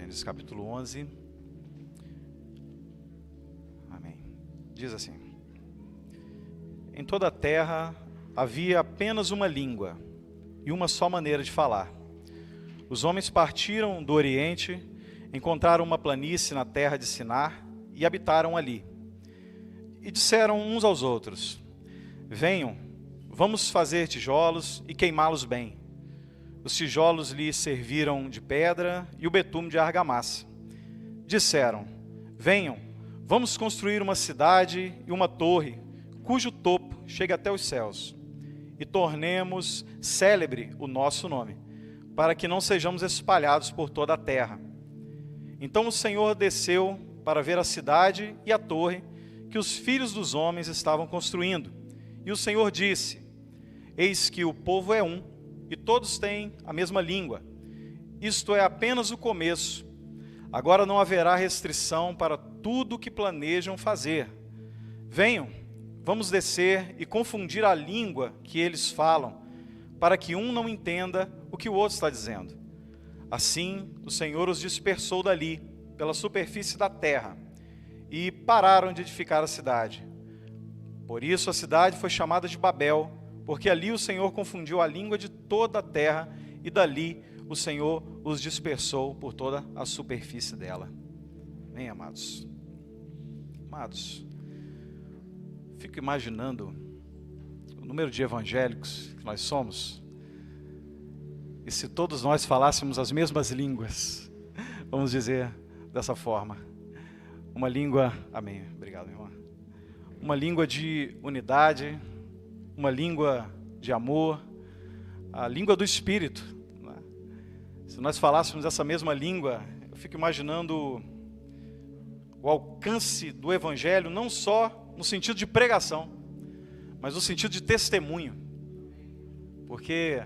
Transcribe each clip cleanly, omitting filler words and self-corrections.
Gênesis capítulo 11. Amém. Diz assim: Em toda a terra havia apenas uma língua e uma só maneira de falar. Os homens partiram do Oriente, encontraram uma planície na terra de Sinar e habitaram ali. E disseram uns aos outros: Venham, vamos fazer tijolos e queimá-los bem. Os tijolos lhes serviram de pedra e o betume de argamassa. Disseram: Venham, vamos construir uma cidade e uma torre, cujo topo chegue até os céus, e tornemos célebre o nosso nome, para que não sejamos espalhados por toda a terra. Então o Senhor desceu para ver a cidade e a torre que os filhos dos homens estavam construindo. E o Senhor disse: Eis que o povo é um, e todos têm a mesma língua. Isto é apenas o começo. Agora não haverá restrição para tudo o que planejam fazer. Venham, vamos descer e confundir a língua que eles falam, para que um não entenda o que o outro está dizendo. Assim, o Senhor os dispersou dali, pela superfície da terra, e pararam de edificar a cidade. Por isso a cidade foi chamada de Babel, porque ali o Senhor confundiu a língua de toda a terra, e dali o Senhor os dispersou por toda a superfície dela. Amém, amados? Amados, fico imaginando o número de evangélicos que nós somos, e se todos nós falássemos as mesmas línguas, vamos dizer dessa forma, uma língua, amém, obrigado, meu irmão, uma língua de unidade, uma língua de amor, a língua do Espírito, né? Se nós falássemos essa mesma língua, eu fico imaginando o alcance do Evangelho, não só no sentido de pregação, mas no sentido de testemunho, porque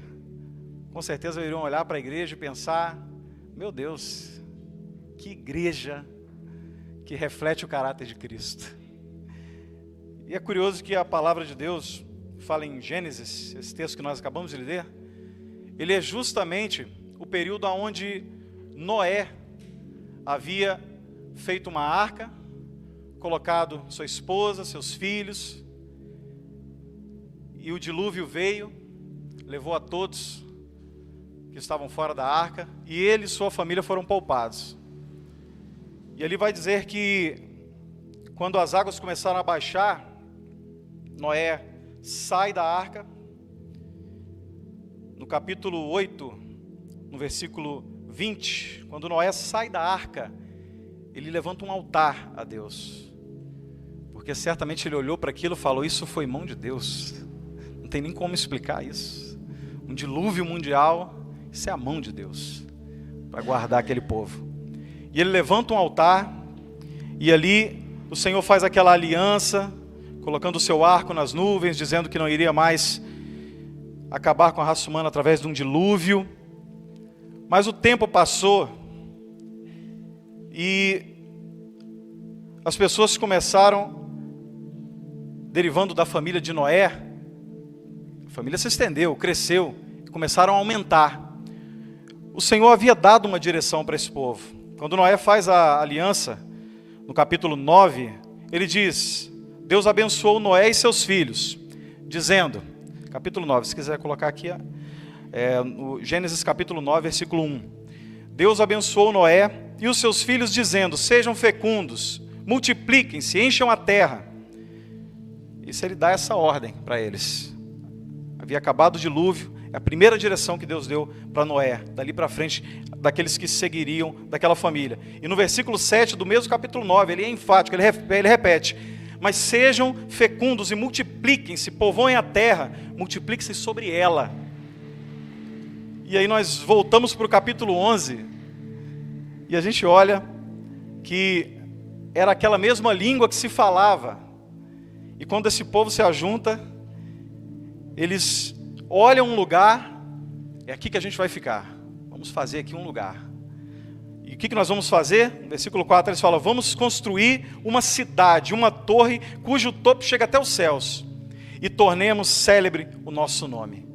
com certeza iriam olhar para a igreja e pensar: meu Deus, que igreja que reflete o caráter de Cristo. E é curioso que a palavra de Deus fala em Gênesis, esse texto que nós acabamos de ler, ele é justamente o período onde Noé havia feito uma arca, colocado sua esposa, seus filhos, e o dilúvio veio, levou a todos que estavam fora da arca, e ele e sua família foram poupados. E ali vai dizer que quando as águas começaram a baixar, Noé sai da arca. No capítulo 8, no versículo 20, quando Noé sai da arca, ele levanta um altar a Deus, porque certamente ele olhou para aquilo e falou: isso foi mão de Deus, não tem nem como explicar isso, um dilúvio mundial, isso é a mão de Deus, para guardar aquele povo. E ele levanta um altar, e ali o Senhor faz aquela aliança, colocando o seu arco nas nuvens, dizendo que não iria mais acabar com a raça humana através de um dilúvio. Mas o tempo passou, e as pessoas começaram, derivando da família de Noé, a família se estendeu, cresceu, e começaram a aumentar. O Senhor havia dado uma direção para esse povo. Quando Noé faz a aliança, no capítulo 9, ele diz: Deus abençoou Noé e seus filhos, dizendo, capítulo 9, se quiser colocar aqui, no Gênesis capítulo 9, versículo 1. Deus abençoou Noé e os seus filhos, dizendo: sejam fecundos, multipliquem-se, encham a terra. Isso ele dá essa ordem para eles. Havia acabado o dilúvio, é a primeira direção que Deus deu para Noé, dali para frente, daqueles que seguiriam daquela família. E no versículo 7 do mesmo capítulo 9, ele é enfático, ele repete: mas sejam fecundos e multipliquem-se, povoem a terra, multipliquem-se sobre ela. E aí nós voltamos para o capítulo 11, e a gente olha que era aquela mesma língua que se falava. E quando esse povo se ajunta, eles olham um lugar: é aqui que a gente vai ficar, vamos fazer aqui um lugar. E o que nós vamos fazer? No versículo 4 eles falam: vamos construir uma cidade, uma torre, cujo topo chega até os céus, e tornemos célebre o nosso nome.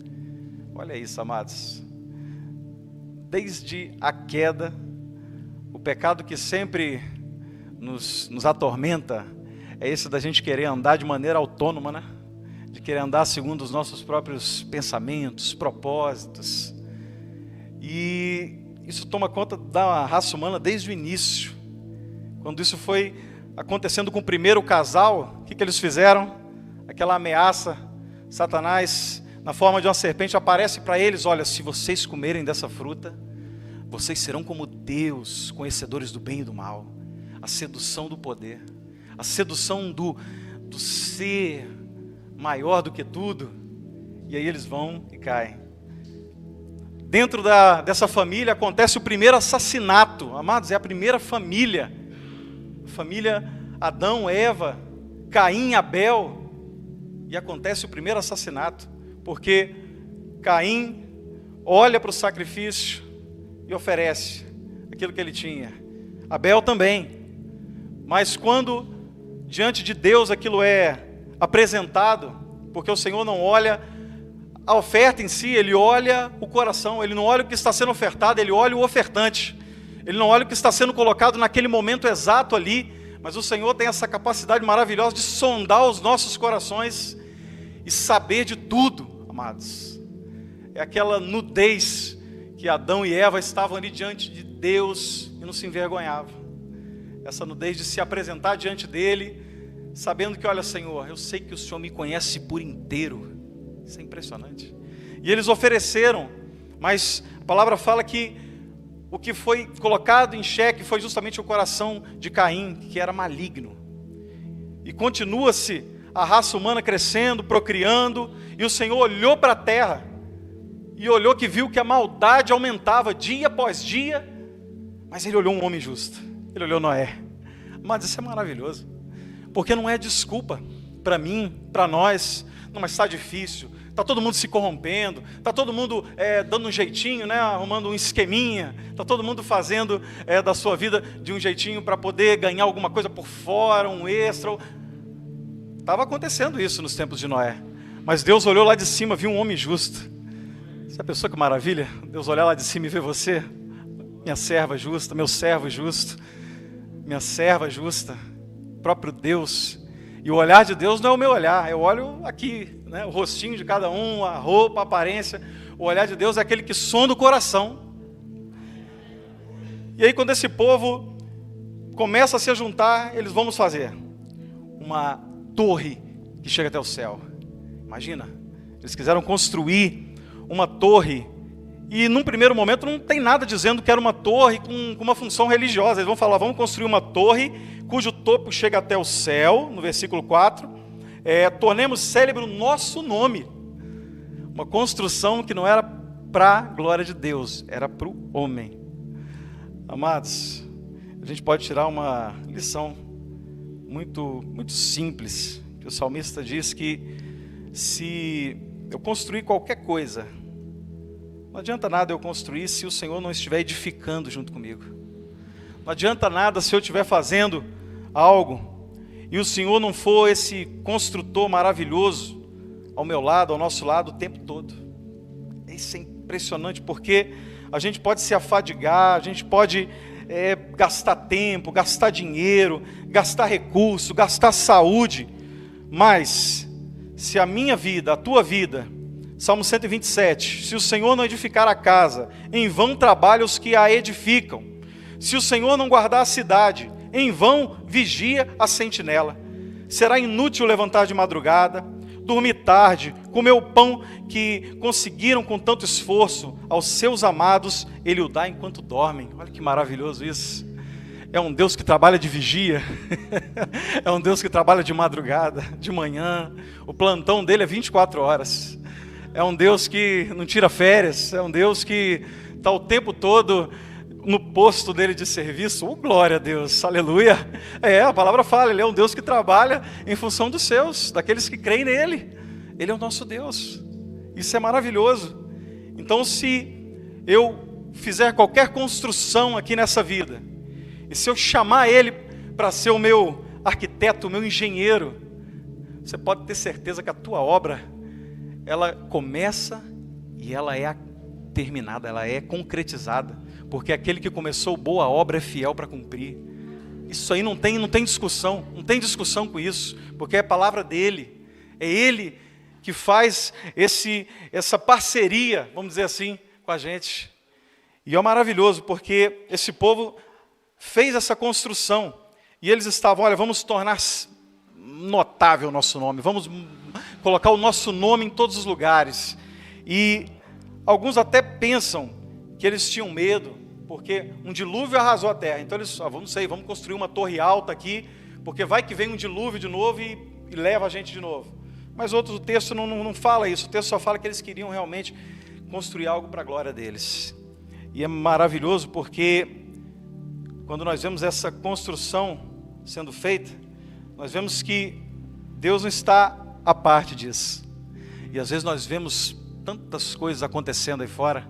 Olha isso, amados. Desde a queda, o pecado que sempre nos atormenta é esse da gente querer andar de maneira autônoma, né? De querer andar segundo os nossos próprios pensamentos, propósitos. E isso toma conta da raça humana desde o início. Quando isso foi acontecendo com o primeiro casal, o que eles fizeram? Aquela ameaça, Satanás, na forma de uma serpente, aparece para eles: olha, se vocês comerem dessa fruta, vocês serão como Deus, conhecedores do bem e do mal. A sedução do poder, a sedução do ser maior do que tudo. E aí eles vão e caem. Dentro dessa família acontece o primeiro assassinato. Amados, é a primeira família. Família Adão, Eva, Caim, Abel. E acontece o primeiro assassinato. Porque Caim olha para o sacrifício e oferece aquilo que ele tinha. Abel também. Mas quando diante de Deus aquilo é apresentado, porque o Senhor não olha a oferta em si, Ele olha o coração. Ele não olha o que está sendo ofertado, Ele olha o ofertante. Ele não olha o que está sendo colocado naquele momento exato ali, mas o Senhor tem essa capacidade maravilhosa de sondar os nossos corações e saber de tudo, amados. É aquela nudez que Adão e Eva estavam ali diante de Deus e não se envergonhavam. Essa nudez de se apresentar diante dele, sabendo que, olha, Senhor, eu sei que o Senhor me conhece por inteiro. Isso é impressionante. E eles ofereceram, mas a palavra fala que o que foi colocado em xeque foi justamente o coração de Caim, que era maligno. E continua-se a raça humana crescendo, procriando, e o Senhor olhou para a terra, e olhou que viu que a maldade aumentava dia após dia, mas Ele olhou um homem justo, Ele olhou Noé. Mas isso é maravilhoso, porque não é desculpa para mim, para nós. Não, mas está difícil, está todo mundo se corrompendo, está todo mundo dando um jeitinho, né, arrumando um esqueminha, está todo mundo fazendo da sua vida de um jeitinho para poder ganhar alguma coisa por fora, um extra. Estava acontecendo isso nos tempos de Noé, mas Deus olhou lá de cima, viu um homem justo. Essa pessoa, que maravilha, Deus olhar lá de cima e ver você, minha serva justa, meu servo justo, minha serva justa, próprio Deus. E o olhar de Deus não é o meu olhar, eu olho aqui, né, o rostinho de cada um, a roupa, a aparência. O olhar de Deus é aquele que sonda o coração. E aí, quando esse povo começa a se juntar, eles vão fazer uma torre que chega até o céu. Imagina, eles quiseram construir uma torre, e num primeiro momento não tem nada dizendo que era uma torre com uma função religiosa. Eles vão falar: vamos construir uma torre cujo topo chega até o céu, no versículo 4, tornemos célebre o nosso nome. Uma construção que não era para a glória de Deus, era para o homem. Amados, a gente pode tirar uma lição muito, muito simples, que o salmista diz que se eu construir qualquer coisa, não adianta nada eu construir se o Senhor não estiver edificando junto comigo. Não adianta nada se eu estiver fazendo algo e o Senhor não for esse construtor maravilhoso ao meu lado, ao nosso lado o tempo todo. Isso é impressionante, porque a gente pode se afadigar, a gente pode gastar tempo, gastar dinheiro, gastar recurso, gastar saúde, mas se a minha vida, a tua vida, Salmo 127, se o Senhor não edificar a casa, em vão trabalham os que a edificam. Se o Senhor não guardar a cidade, em vão vigia a sentinela. Será inútil levantar de madrugada, dormir tarde, comer o pão que conseguiram com tanto esforço. Aos seus amados Ele o dá enquanto dormem. Olha que maravilhoso isso. É um Deus que trabalha de vigia, é um Deus que trabalha de madrugada, de manhã. O plantão dele é 24 horas. É um Deus que não tira férias, é um Deus que está o tempo todo no posto dele de serviço. Glória a Deus, aleluia. A palavra fala, Ele é um Deus que trabalha em função dos seus, daqueles que creem nele. Ele é o nosso Deus. Isso é maravilhoso. Então, se eu fizer qualquer construção aqui nessa vida, e se eu chamar Ele para ser o meu arquiteto, o meu engenheiro, você pode ter certeza que a tua obra, ela começa e ela é terminada, ela é concretizada, porque aquele que começou boa obra é fiel para cumprir. Isso aí não tem discussão, não tem discussão com isso, porque é a palavra dele, é ele que faz essa parceria, vamos dizer assim, com a gente. E é maravilhoso, porque esse povo fez essa construção, e eles estavam, olha, vamos tornar notável o nosso nome, vamos colocar o nosso nome em todos os lugares. E alguns até pensam que eles tinham medo, porque um dilúvio arrasou a terra. Então eles, vamos construir uma torre alta aqui, porque vai que vem um dilúvio de novo e leva a gente de novo. Mas o texto não fala isso, o texto só fala que eles queriam realmente construir algo para a glória deles. E é maravilhoso porque quando nós vemos essa construção sendo feita, nós vemos que Deus não está à parte disso. E às vezes nós vemos tantas coisas acontecendo aí fora,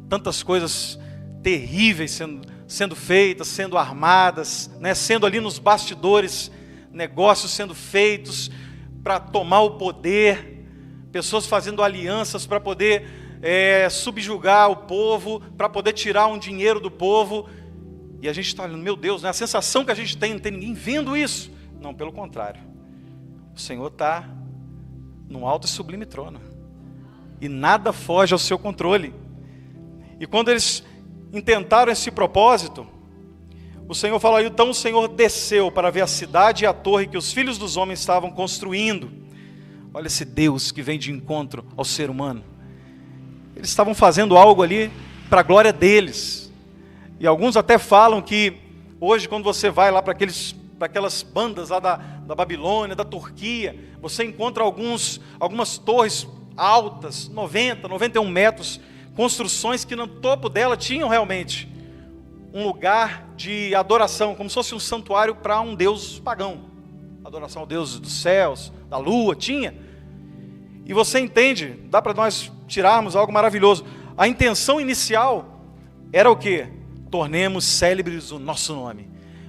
tantas coisas terríveis sendo feitas, sendo armadas, né? Sendo ali nos bastidores, negócios sendo feitos para tomar o poder, pessoas fazendo alianças para poder subjugar o povo, para poder tirar um dinheiro do povo. E a gente está olhando, meu Deus, né? A sensação que a gente tem, não tem ninguém vendo isso. Não, pelo contrário. O Senhor está no alto e sublime trono. E nada foge ao seu controle. E quando eles intentaram esse propósito, o Senhor falou, então o Senhor desceu para ver a cidade e a torre que os filhos dos homens estavam construindo. Olha esse Deus que vem de encontro ao ser humano. Eles estavam fazendo algo ali para a glória deles. E alguns até falam que hoje quando você vai lá para aquelas bandas lá da Babilônia, da Turquia, você encontra algumas torres altas, 90, 91 metros, construções que no topo dela tinham realmente um lugar de adoração, como se fosse um santuário para um deus pagão. Adoração ao Deus dos céus, da lua, tinha. E você entende, dá para nós tirarmos algo maravilhoso. A intenção inicial era o quê? Tornemos célebres o nosso nome.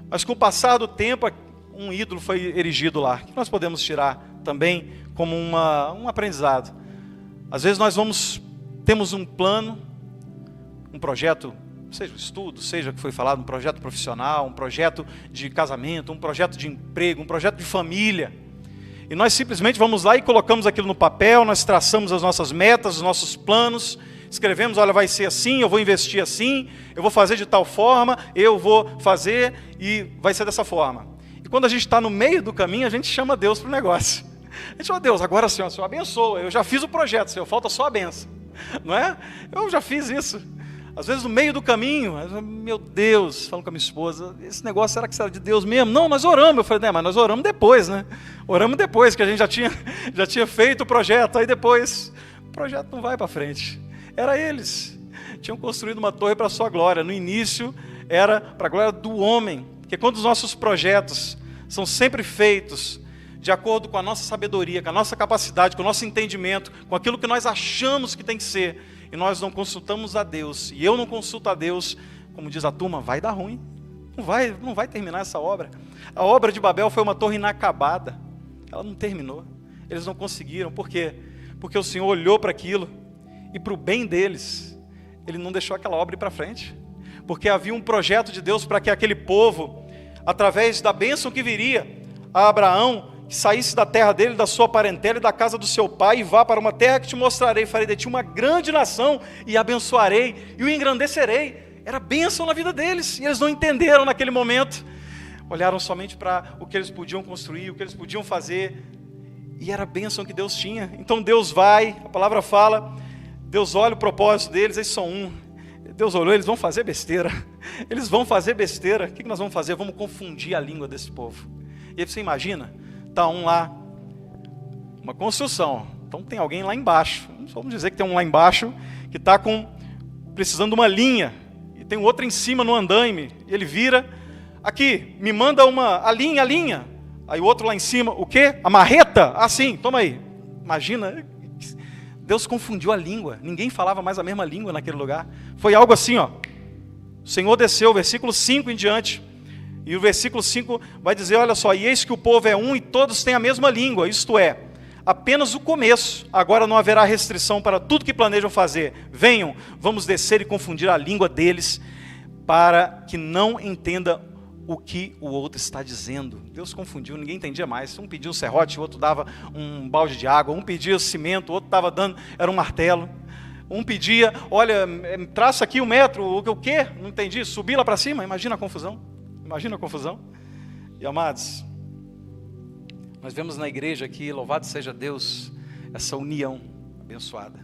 Mas com o passar do tempo, um ídolo foi erigido lá, que nós podemos tirar também como um aprendizado. Às vezes nós temos um plano, um projeto, seja um estudo, seja o que foi falado, um projeto profissional, um projeto de casamento, um projeto de emprego, um projeto de família. E nós simplesmente vamos lá e colocamos aquilo no papel, nós traçamos as nossas metas, os nossos planos, escrevemos, olha, vai ser assim, eu vou investir assim, eu vou fazer de tal forma, eu vou fazer e vai ser dessa forma. E quando a gente está no meio do caminho, a gente chama Deus para o negócio. A gente fala, Deus, agora Senhor, o Senhor abençoa, eu já fiz o projeto, Senhor, falta só a benção. Não é? Eu já fiz isso. Às vezes no meio do caminho, meu Deus, falando com a minha esposa, esse negócio será que será de Deus mesmo? Não, nós oramos. Eu falei, mas nós oramos depois, né? Oramos depois, que a gente já tinha feito o projeto, aí depois o projeto não vai para frente. Era eles, tinham construído uma torre para a sua glória. No início era para a glória do homem, porque quando os nossos projetos são sempre feitos de acordo com a nossa sabedoria, com a nossa capacidade, com o nosso entendimento, com aquilo que nós achamos que tem que ser, e nós não consultamos a Deus, e eu não consulto a Deus, como diz a turma, vai dar ruim, não vai terminar essa obra. A obra de Babel foi uma torre inacabada, ela não terminou, eles não conseguiram. Por quê? Porque o Senhor olhou para aquilo, e para o bem deles, Ele não deixou aquela obra ir para frente, porque havia um projeto de Deus para que aquele povo, através da bênção que viria a Abraão, que saísse da terra dele, da sua parentela e da casa do seu pai, e vá para uma terra que te mostrarei, farei de ti uma grande nação, e abençoarei, e o engrandecerei. Era bênção na vida deles, e eles não entenderam naquele momento, olharam somente para o que eles podiam construir, o que eles podiam fazer, e era a bênção que Deus tinha. Então Deus vai, a palavra fala, Deus olha o propósito deles, eles são um. Deus olhou, eles vão fazer besteira, o que nós vamos fazer? Vamos confundir a língua desse povo. E aí você imagina, está um lá, uma construção, então tem alguém lá embaixo, vamos dizer que tem um lá embaixo, que está precisando de uma linha, e tem outro em cima no andaime, e ele vira, aqui, me manda a linha, aí o outro lá em cima, o quê? A marreta? Ah sim, toma aí. Imagina, Deus confundiu a língua, ninguém falava mais a mesma língua naquele lugar, foi algo assim, ó. O Senhor desceu, versículo 5 em diante, e o versículo 5 vai dizer, olha só, e eis que o povo é um e todos têm a mesma língua, isto é, apenas o começo. Agora não haverá restrição para tudo que planejam fazer. Venham, vamos descer e confundir a língua deles, para que não entenda o que o outro está dizendo. Deus confundiu, ninguém entendia mais. Um pedia um serrote, o outro dava um balde de água. Um pedia cimento, o outro estava dando, era um martelo. Um pedia, olha, traça aqui 1 metro, o quê? Não entendi, subir lá para cima. Imagina a confusão, imagina a confusão. E amados, nós vemos na igreja aqui, louvado seja Deus, essa união abençoada,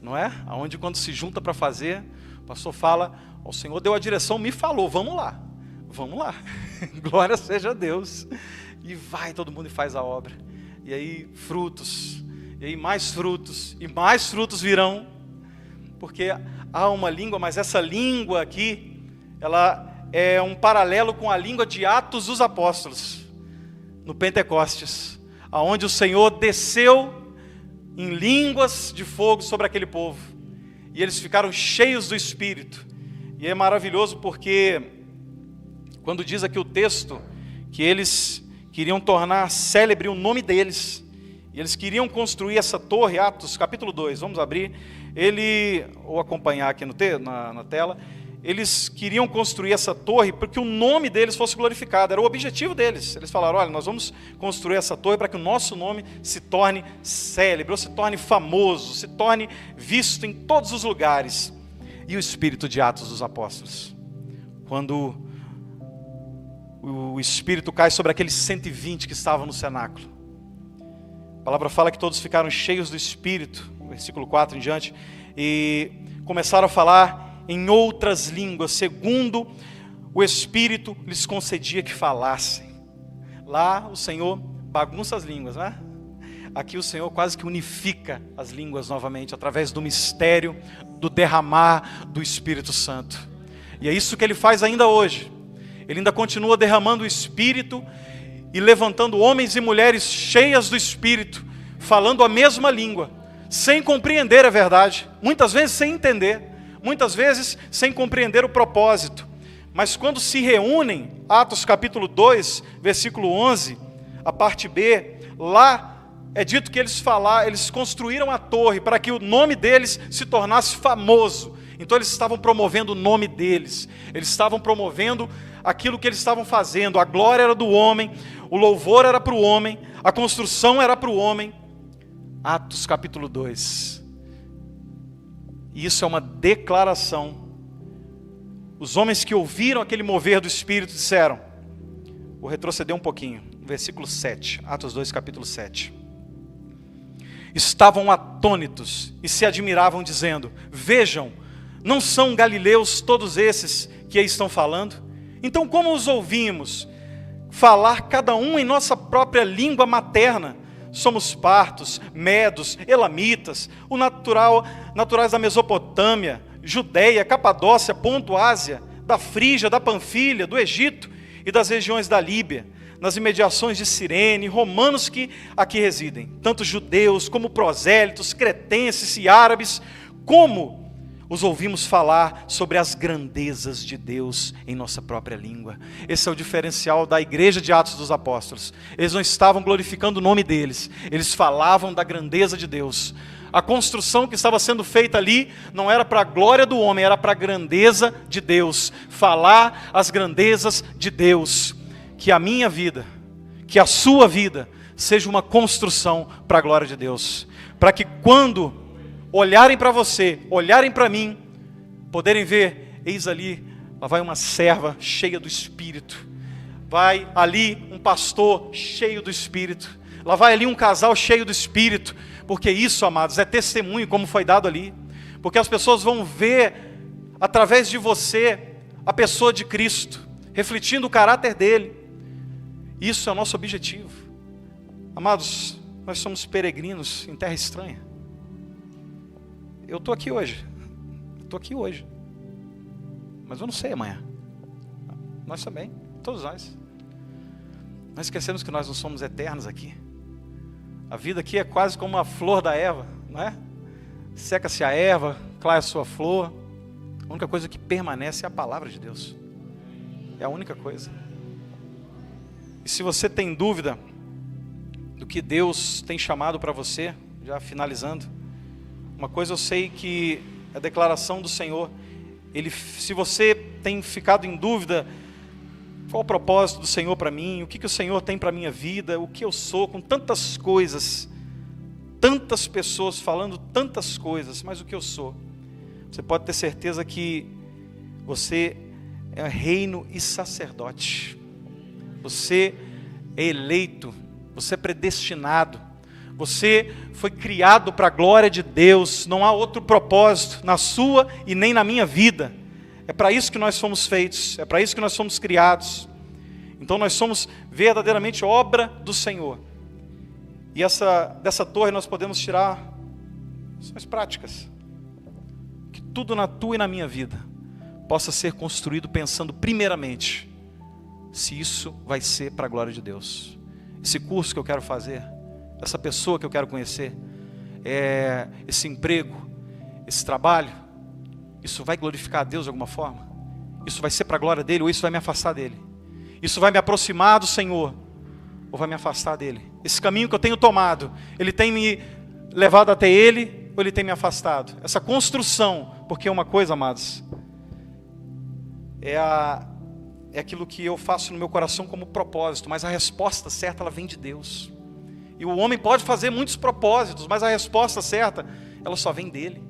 não é? Onde quando se junta para fazer, o pastor fala, o Senhor deu a direção, me falou, vamos lá, glória seja a Deus, e vai todo mundo e faz a obra, e aí frutos, e aí mais frutos, e mais frutos virão, porque há uma língua, mas essa língua aqui, ela é um paralelo com a língua de Atos dos Apóstolos, no Pentecostes, aonde o Senhor desceu em línguas de fogo sobre aquele povo, e eles ficaram cheios do Espírito, e é maravilhoso porque, quando diz aqui o texto, que eles queriam tornar célebre o nome deles, e eles queriam construir essa torre, Atos capítulo 2, vamos abrir, ou acompanhar aqui na tela, eles queriam construir essa torre porque o nome deles fosse glorificado, era o objetivo deles. Eles falaram, olha, nós vamos construir essa torre para que o nosso nome se torne célebre, ou se torne famoso, se torne visto em todos os lugares. E o Espírito de Atos dos Apóstolos, quando o Espírito cai sobre aqueles 120 que estavam no cenáculo, a palavra fala que todos ficaram cheios do Espírito, versículo 4 em diante, e começaram a falar em outras línguas, segundo o Espírito lhes concedia que falassem. Lá o Senhor bagunça as línguas, né? Aqui o Senhor quase que unifica as línguas novamente, através do mistério, do derramar do Espírito Santo. E é isso que Ele faz ainda hoje. Ele ainda continua derramando o Espírito e levantando homens e mulheres cheias do Espírito, falando a mesma língua, sem compreender a verdade, muitas vezes sem entender, muitas vezes sem compreender o propósito, mas quando se reúnem, Atos capítulo 2, versículo 11, a parte B, lá é dito que eles construíram a torre para que o nome deles se tornasse famoso. Então eles estavam promovendo o nome deles, eles estavam promovendo aquilo que eles estavam fazendo, a glória era do homem, o louvor era para o homem, a construção era para o homem. Atos capítulo 2, e isso é uma declaração. Os homens que ouviram aquele mover do Espírito disseram, vou retroceder um pouquinho, versículo 7, Atos 2 capítulo 7, estavam atônitos e se admiravam dizendo, vejam, não são galileus todos esses que aí estão falando? Então como os ouvimos falar cada um em nossa própria língua materna? Somos partos, medos, elamitas, naturais da Mesopotâmia, Judeia, Capadócia, Ponto, Ásia, da Frígia, da Panfilha, do Egito e das regiões da Líbia, nas imediações de Cirene, romanos que aqui residem, tanto judeus como prosélitos, cretenses e árabes, como os ouvimos falar sobre as grandezas de Deus em nossa própria língua. Esse é o diferencial da igreja de Atos dos Apóstolos. Eles não estavam glorificando o nome deles, eles falavam da grandeza de Deus. A construção que estava sendo feita ali não era para a glória do homem, era para a grandeza de Deus. Falar as grandezas de Deus. Que a minha vida, que a sua vida, seja uma construção para a glória de Deus. Para que quando olharem para você, olharem para mim, poderem ver, eis ali, lá vai uma serva cheia do Espírito, vai ali um pastor cheio do Espírito, lá vai ali um casal cheio do Espírito, porque isso, amados, é testemunho como foi dado ali, porque as pessoas vão ver, através de você, a pessoa de Cristo, refletindo o caráter dele. Isso é o nosso objetivo. Amados, nós somos peregrinos em terra estranha. Eu estou aqui hoje, mas eu não sei amanhã. Nós também, todos nós. Nós esquecemos que nós não somos eternos aqui. A vida aqui é quase como a flor da erva, não é? Seca-se a erva, cai a sua flor. A única coisa que permanece é a palavra de Deus. É a única coisa. E se você tem dúvida do que Deus tem chamado para você, já finalizando. Uma coisa eu sei que a declaração do Senhor, se você tem ficado em dúvida, qual o propósito do Senhor para mim, o que o Senhor tem para a minha vida, o que eu sou, com tantas coisas, tantas pessoas falando tantas coisas, mas o que eu sou, você pode ter certeza que você é reino e sacerdote, você é eleito, você é predestinado, você foi criado para a glória de Deus, não há outro propósito na sua e nem na minha vida. É para isso que nós fomos feitos, é para isso que nós fomos criados. Então nós somos verdadeiramente obra do Senhor. E dessa torre nós podemos tirar lições práticas. Que tudo na tua e na minha vida possa ser construído pensando primeiramente se isso vai ser para a glória de Deus. Esse curso que eu quero fazer, essa pessoa que eu quero conhecer, esse emprego, esse trabalho, isso vai glorificar a Deus de alguma forma? Isso vai ser para a glória dele ou isso vai me afastar dele? Isso vai me aproximar do Senhor ou vai me afastar dele? Esse caminho que eu tenho tomado, ele tem me levado até ele ou ele tem me afastado? Essa construção, porque uma coisa, amados, é aquilo que eu faço no meu coração como propósito, mas a resposta certa, ela vem de Deus. E o homem pode fazer muitos propósitos, mas a resposta certa, ela só vem dele.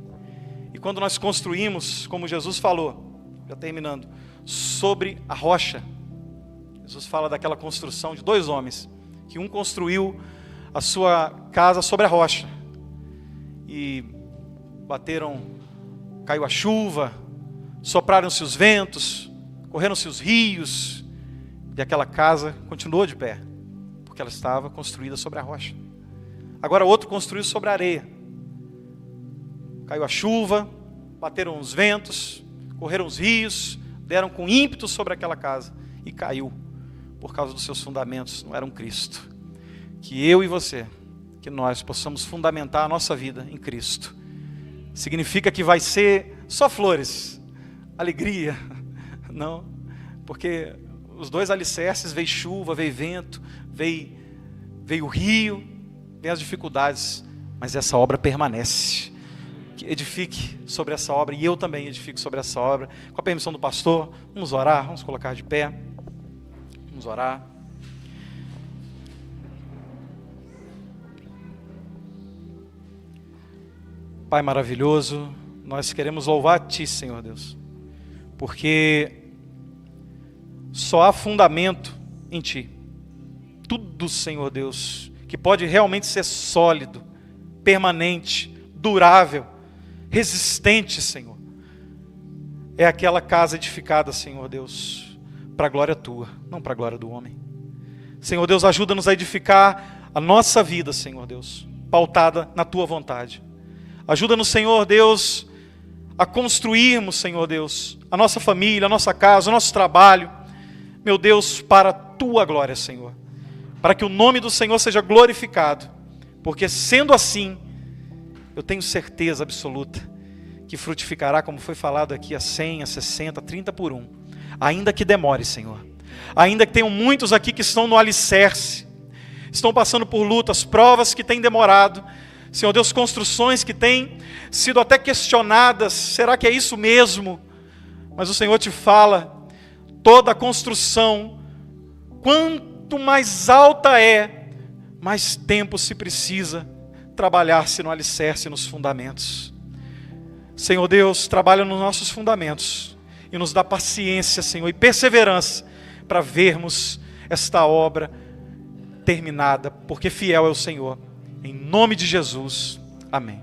E quando nós construímos, como Jesus falou, já terminando, sobre a rocha, Jesus fala daquela construção de 2 homens, que um construiu a sua casa sobre a rocha, e caiu a chuva, sopraram-se os ventos, correram-se os rios, e aquela casa continuou de pé, porque ela estava construída sobre a rocha. Agora outro construiu sobre a areia. Caiu a chuva, bateram os ventos, correram os rios, deram com ímpeto sobre aquela casa e caiu, por causa dos seus fundamentos, não eram Cristo. Que eu e você, que nós possamos fundamentar a nossa vida em Cristo. Significa que vai ser só flores, alegria, não, porque os 2 alicerces, veio chuva, veio vento, veio o rio, vem as dificuldades, mas essa obra permanece. Que edifique sobre essa obra, e eu também edifico sobre essa obra. Com a permissão do pastor, vamos orar, vamos colocar de pé, vamos orar. Pai maravilhoso, nós queremos louvar a Ti, Senhor Deus, porque só há fundamento em Ti. Tudo, Senhor Deus, que pode realmente ser sólido, permanente, durável, resistente, Senhor, é aquela casa edificada, Senhor Deus, para a glória Tua, não para a glória do homem. Senhor Deus, ajuda-nos a edificar a nossa vida, Senhor Deus, pautada na Tua vontade. Ajuda-nos, Senhor Deus, a construirmos, Senhor Deus, a nossa família, a nossa casa, o nosso trabalho, meu Deus, para a Tua glória, Senhor. Para que o nome do Senhor seja glorificado. Porque sendo assim, eu tenho certeza absoluta que frutificará, como foi falado aqui, a 100, a 60, a 30 por 1. Ainda que demore, Senhor. Ainda que tenham muitos aqui que estão no alicerce, estão passando por lutas, provas que têm demorado, Senhor Deus, construções que têm sido até questionadas, será que é isso mesmo? Mas o Senhor te fala, toda a construção, quanto mais alta é, mais tempo se precisa trabalhar-se no alicerce, nos fundamentos. Senhor Deus, trabalha nos nossos fundamentos e nos dá paciência, Senhor, e perseverança para vermos esta obra terminada, porque fiel é o Senhor. Em nome de Jesus, amém.